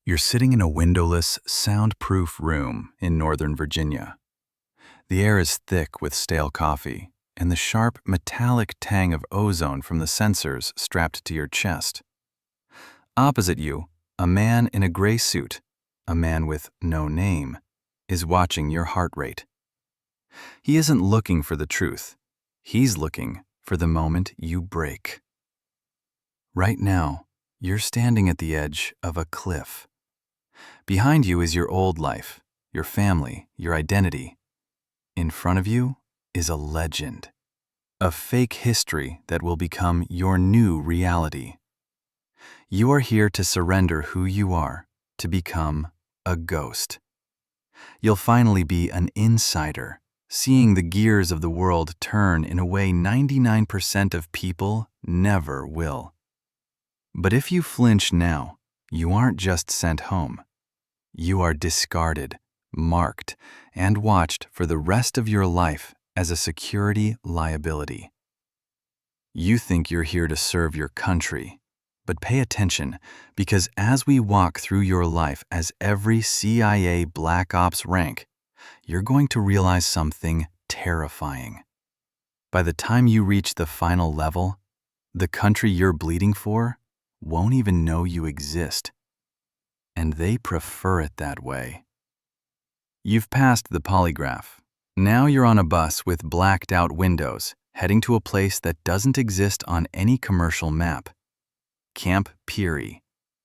You're sitting in a windowless, soundproof room in Northern Virginia. The air is thick with stale coffee and the sharp, metallic tang of ozone from the sensors strapped to your chest. Opposite you, a man in a gray suit, a man with no name, is watching your heart rate. He isn't looking for the truth. He's looking for the moment you break. Right now, you're standing at the edge of a cliff. Behind you is your old life, your family, your identity. In front of you is a legend, a fake history that will become your new reality. You are here to surrender who you are, to become a ghost. You'll finally be an insider, seeing the gears of the world turn in a way 99% of people never will. But if you flinch now, you aren't just sent home. You are discarded, marked, and watched for the rest of your life as a security liability. You think you're here to serve your country, but pay attention, because as we walk through your life as every CIA Black Ops rank, you're going to realize something terrifying. By the time you reach the final level, the country you're bleeding for won't even know you exist. And they prefer it that way. You've passed the polygraph. Now you're on a bus with blacked out windows, heading to a place that doesn't exist on any commercial map. Camp Peary,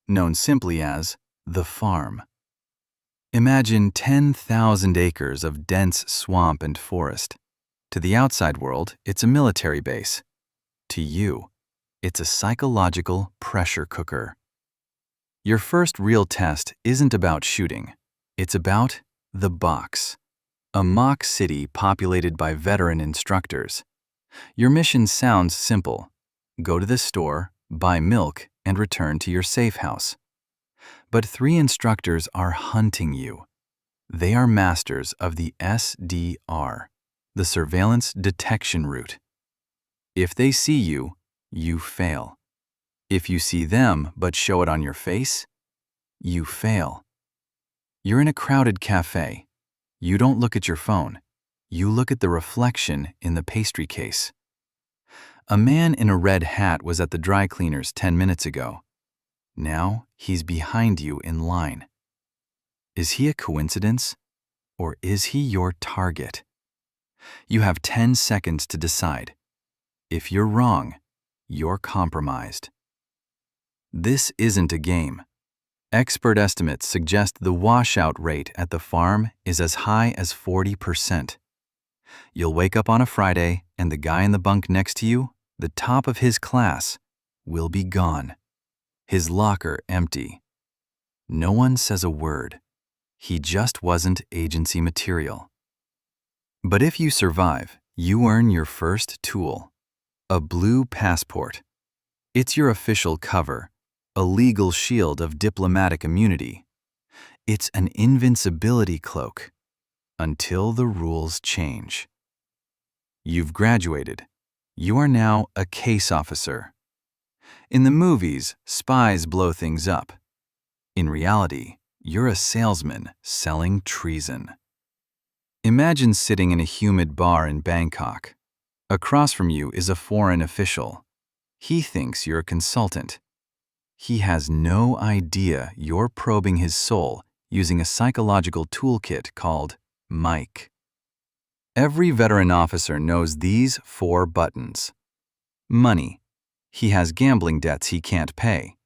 known simply as the farm. Imagine 10,000 acres of dense swamp and forest. To the outside world, it's a military base. To you, it's a psychological pressure cooker. Your first real test isn't about shooting. It's about the box, a mock city populated by veteran instructors. Your mission sounds simple. Go to the store, buy milk, and return to your safe house. But 3 instructors are hunting you. They are masters of the SDR, the surveillance detection route. If they see you, you fail. If you see them but show it on your face, you fail. You're in a crowded cafe. You don't look at your phone. You look at the reflection in the pastry case. A man in a red hat was at the dry cleaners 10 minutes ago. Now he's behind you in line. Is he a coincidence, or is he your target? You have 10 seconds to decide. If you're wrong, you're compromised. This isn't a game. Expert estimates suggest the washout rate at the farm is as high as 40%. You'll wake up on a Friday and the guy in the bunk next to you, the top of his class, will be gone. His locker empty. No one says a word. He just wasn't agency material. But if you survive, you earn your first tool, a blue passport. It's your official cover, a legal shield of diplomatic immunity. It's an invincibility cloak until the rules change. You've graduated. You are now a case officer. In the movies, spies blow things up. In reality, you're a salesman selling treason. Imagine sitting in a humid bar in Bangkok. Across from you is a foreign official. He thinks you're a consultant. He has no idea you're probing his soul using a psychological toolkit called M.I.C.E. Every veteran officer knows these 4 buttons. Money. He has gambling debts he can't pay.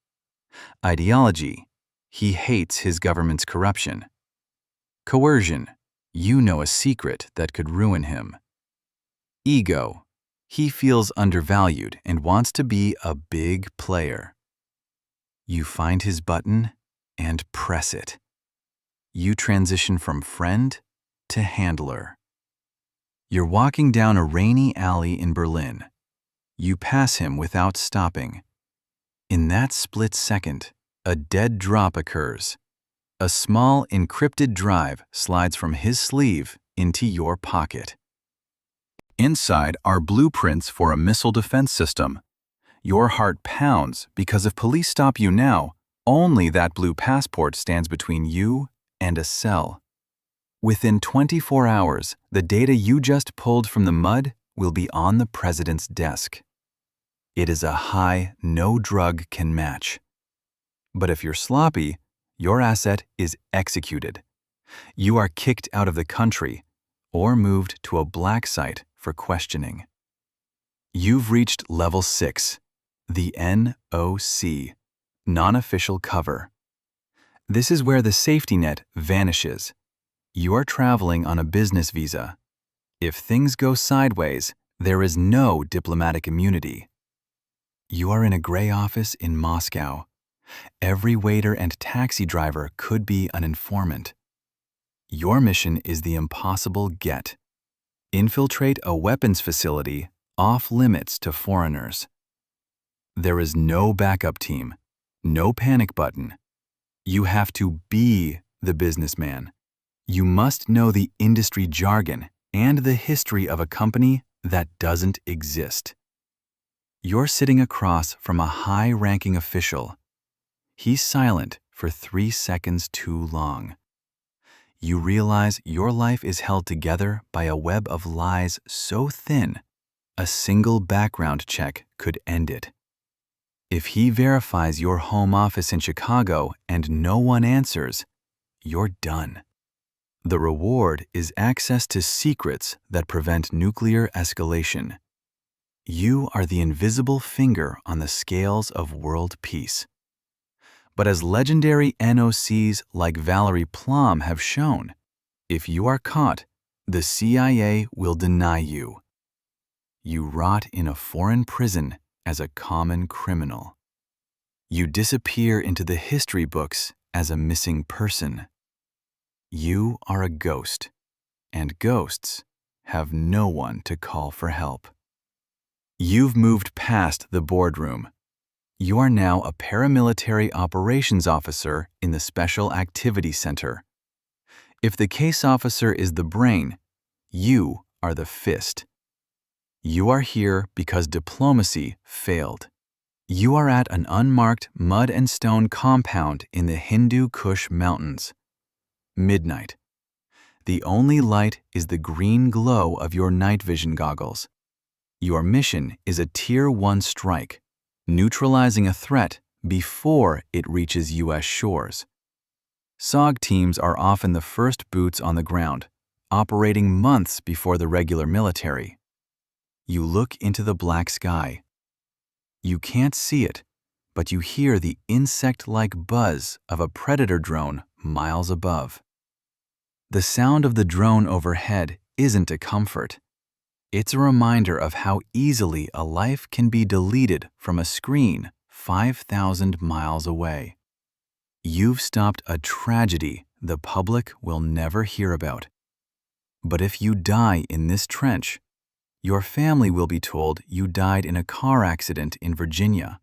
Ideology. He hates his government's corruption. Coercion. You know a secret that could ruin him. Ego. He feels undervalued and wants to be a big player. You find his button and press it. You transition from friend to handler. You're walking down a rainy alley in Berlin. You pass him without stopping. In that split second, a dead drop occurs. A small encrypted drive slides from his sleeve into your pocket. Inside are blueprints for a missile defense system. Your heart pounds because if police stop you now, Only that blue passport stands between you and a cell. Within 24 hours, the data you just pulled from the mud will be on the president's desk. It is a high no drug can match. But if you're sloppy, your asset is executed. You are kicked out of the country or moved to a black site for questioning. You've reached level 6, the NOC, non-official cover. This is where the safety net vanishes. You are traveling on a business visa. If things go sideways, there is no diplomatic immunity. You are in a gray office in Moscow. Every waiter and taxi driver could be an informant. Your mission is the impossible get. Infiltrate a weapons facility off limits to foreigners. There is no backup team, no panic button. You have to be the businessman. You must know the industry jargon and the history of a company that doesn't exist. You're sitting across from a high-ranking official. He's silent for 3 seconds too long. You realize your life is held together by a web of lies so thin, a single background check could end it. If he verifies your home office in Chicago and no one answers, you're done. The reward is access to secrets that prevent nuclear escalation. You are the invisible finger on the scales of world peace. But as legendary NOCs like Valerie Plum have shown, if you are caught, the CIA will deny you. You rot in a foreign prison as a common criminal. You disappear into the history books as a missing person. You are a ghost, and ghosts have no one to call for help. You've moved past the boardroom. You are now a paramilitary operations officer in the Special Activity Center. If the case officer is the brain, you are the fist. You are here because diplomacy failed. You are at an unmarked mud and stone compound in the Hindu Kush Mountains. Midnight. The only light is the green glow of your night vision goggles. Your mission is a Tier 1 strike, neutralizing a threat before it reaches U.S. shores. SOG teams are often the first boots on the ground, operating months before the regular military. You look into the black sky. You can't see it, but you hear the insect-like buzz of a predator drone miles above. The sound of the drone overhead isn't a comfort. It's a reminder of how easily a life can be deleted from a screen 5,000 miles away. You've stopped a tragedy the public will never hear about. But if you die in this trench, your family will be told you died in a car accident in Virginia.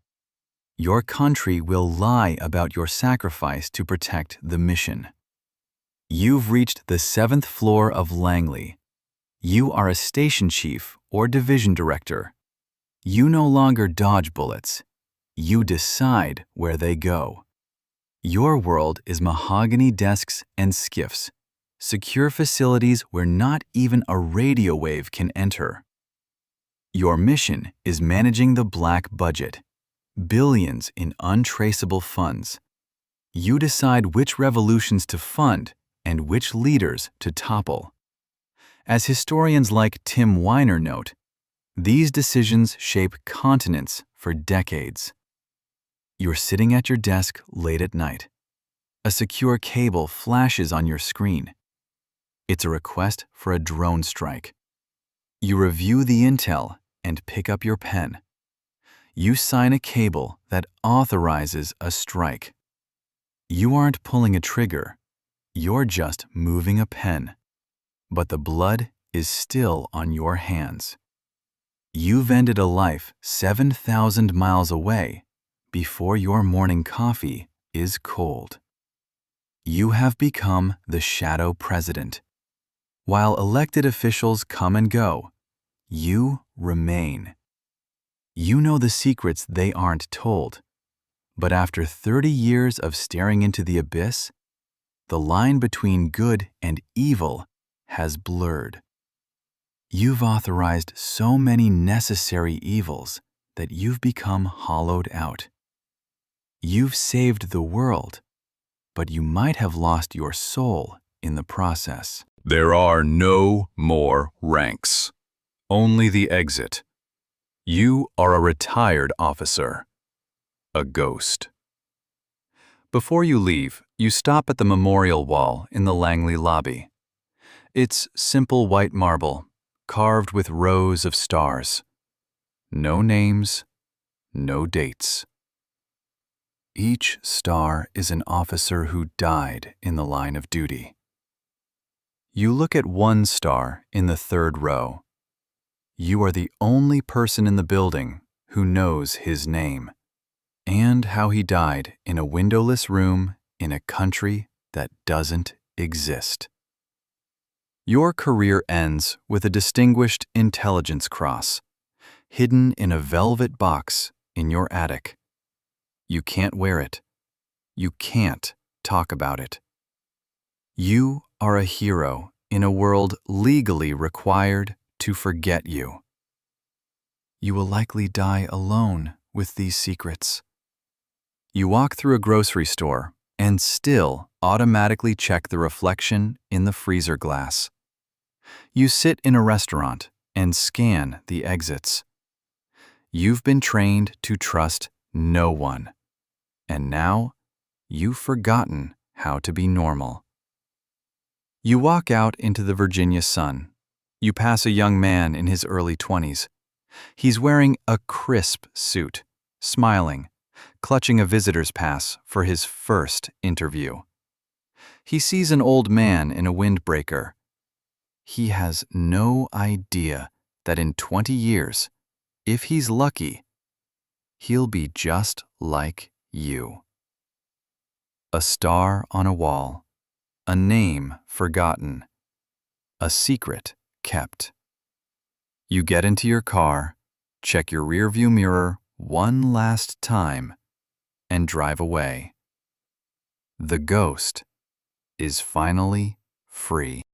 Your country will lie about your sacrifice to protect the mission. You've reached the 7th floor of Langley. You are a station chief or division director. You no longer dodge bullets. You decide where they go. Your world is mahogany desks and skiffs, secure facilities where not even a radio wave can enter. Your mission is managing the black budget, billions in untraceable funds. You decide which revolutions to fund and which leaders to topple. As historians like Tim Weiner note, these decisions shape continents for decades. You're sitting at your desk late at night. A secure cable flashes on your screen. It's a request for a drone strike. You review the intel and pick up your pen. You sign a cable that authorizes a strike. You aren't pulling a trigger. You're just moving a pen. But the blood is still on your hands. You've ended a life 7,000 miles away before your morning coffee is cold. You have become the shadow president. While elected officials come and go, you remain. You know the secrets they aren't told, But after 30 years of staring into the abyss, the line between good and evil has blurred. You've authorized so many necessary evils that you've become hollowed out. You've saved the world, but you might have lost your soul in the process. There are no more ranks, only the exit. You are a retired officer, a ghost. Before you leave, you stop at the memorial wall in the Langley lobby. It's simple white marble, carved with rows of stars. No names, no dates. Each star is an officer who died in the line of duty. You look at one star in the third row. You are the only person in the building who knows his name and how he died in a windowless room in a country that doesn't exist. Your career ends with a Distinguished Intelligence Cross, hidden in a velvet box in your attic. You can't wear it. You can't talk about it. You are a hero in a world legally required to forget you. You will likely die alone with these secrets. You walk through a grocery store and still automatically check the reflection in the freezer glass. You sit in a restaurant and scan the exits. You've been trained to trust no one, and now you've forgotten how to be normal. You walk out into the Virginia sun. You pass a young man in his early 20s. He's wearing a crisp suit, smiling, clutching a visitor's pass for his first interview. He sees an old man in a windbreaker. He has no idea that in 20 years, if he's lucky, he'll be just like you. A star on a wall, a name forgotten, a secret kept. You get into your car, check your rearview mirror one last time, and drive away. The ghost is finally free.